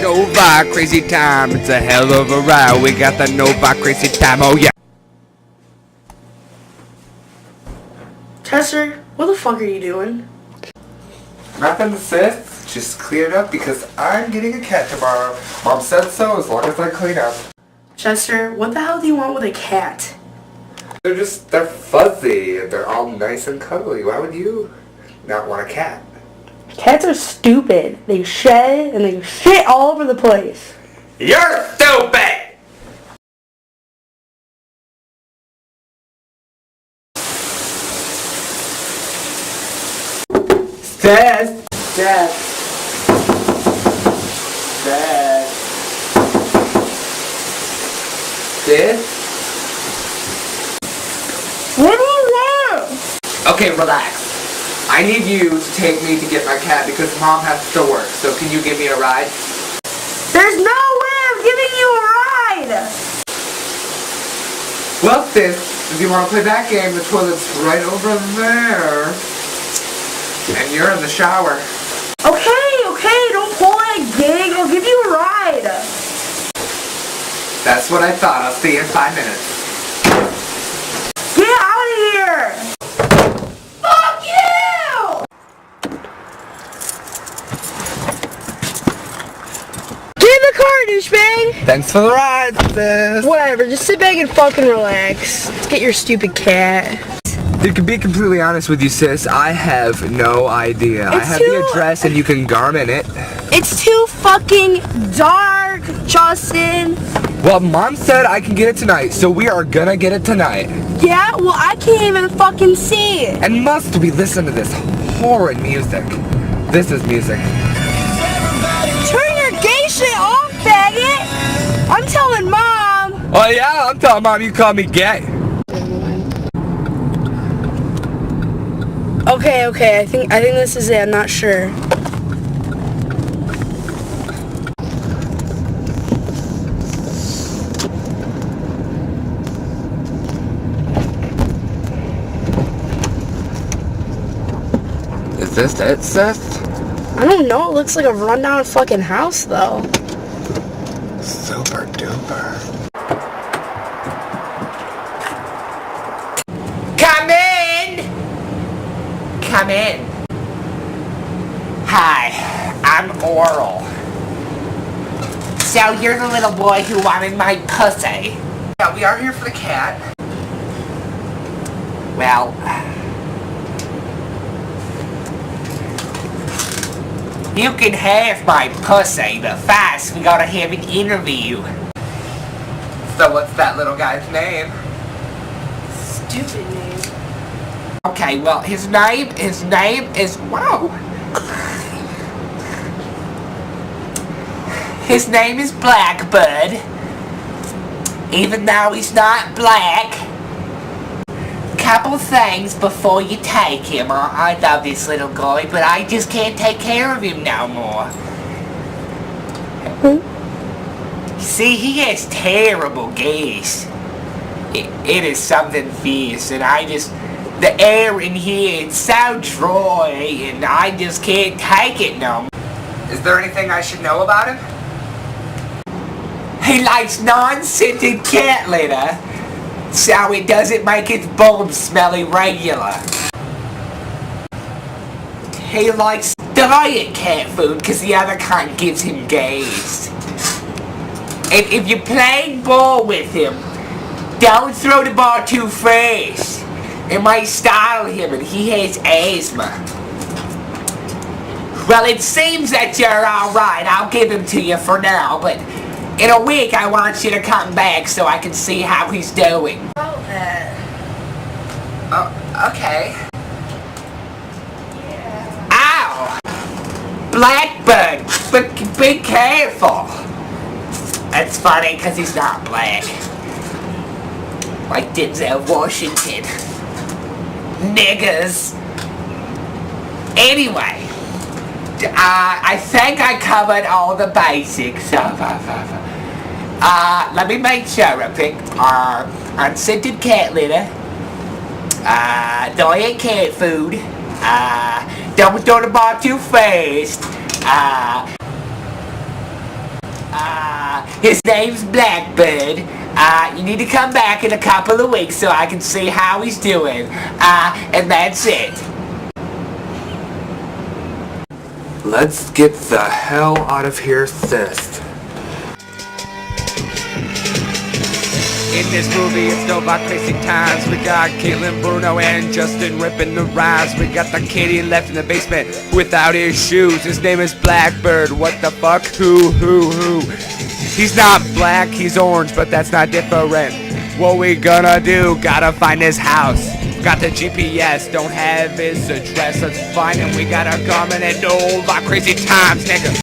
Nova crazy time. It's a hell of a ride. We got the Nova crazy time. Oh yeah. Chester, what the fuck are you doing? Nothing, sis. Just clean it up because I'm getting a cat tomorrow. Mom said so as long as I clean up. Chester, what the hell do you want with a cat? They're fuzzy and they're all nice and cuddly. Why would you not want a cat? Cats are stupid. They shed and they shit all over the place. You're stupid! Sis! Sis! Sis! Sis? What do you want? Okay, relax. I need you to take me to get my cat because Mom has to work. So can you give me a ride? There's no way I'm giving you a ride! Well, sis, if you want to play that game, the toilet's right over there. And you're in the shower. Okay, don't pull that gig. I'll give you a ride. That's what I thought. I'll see you in 5 minutes. Get out of here! Fuck you! Get in the car, douchebag! Thanks for the ride, sis. Whatever, just sit back and fucking relax. Let's get your stupid cat. To be completely honest with you, sis, I have no idea. I have the address and you can Garmin it. It's too fucking dark, Justin. Well, Mom said I can get it tonight, so we are gonna get it tonight. Yeah? Well, I can't even fucking see it. And must we listen to this horrid music? This is music. Turn your gay shit off, faggot! I'm telling Mom. Oh yeah? I'm telling Mom you call me gay. Okay, I think this is it. I'm not sure. Is this it, sis? I don't know. It looks like a rundown fucking house, though. Super duper. Come in! Come in. Hi, I'm Oral. So you're the little boy who wanted my pussy. Yeah, we are here for the cat. Well, you can have my pussy, but first we gotta have an interview. So what's that little guy's name? Stupid name. Okay, well, his name is, wow. His name is Blackbird. Even though he's not black. Couple things before you take him. I love this little guy, but I just can't take care of him no more. You see, he has terrible gas. It is something fierce, and the air in here, it's so dry, and I just can't take it no more. Is there anything I should know about him? He likes non-scented cat litter, so it doesn't make his bulbs smell irregular. He likes diet cat food, because the other kind gives him gas. And if you're playing ball with him, don't throw the ball too fast. It might startle him, and he has asthma. Well, it seems that you're alright. I'll give him to you for now, but in a week I want you to come back so I can see how he's doing. Oh, okay. Ow! Blackbird, but be careful. That's funny, because he's not black. Like Denzel Washington. Niggers. Anyway, I think I covered all the basics. Let me make sure I pick unscented cat litter, diet cat food, don't throw the ball too fast, His name's Blackbird. You need to come back in a couple of weeks so I can see how he's doing. And that's it. Let's get the hell out of here, sis. In this movie, it's no about crazy times. We got Caitlin, Bruno, and Justin ripping the rhymes. We got the kitty left in the basement without his shoes. His name is Blackbird. What the fuck? Who? He's not black, he's orange, but that's not different. What we gonna do? Gotta find his house. Got the GPS, don't have his address. Let's find him. We gotta come in and know about crazy times, nigga.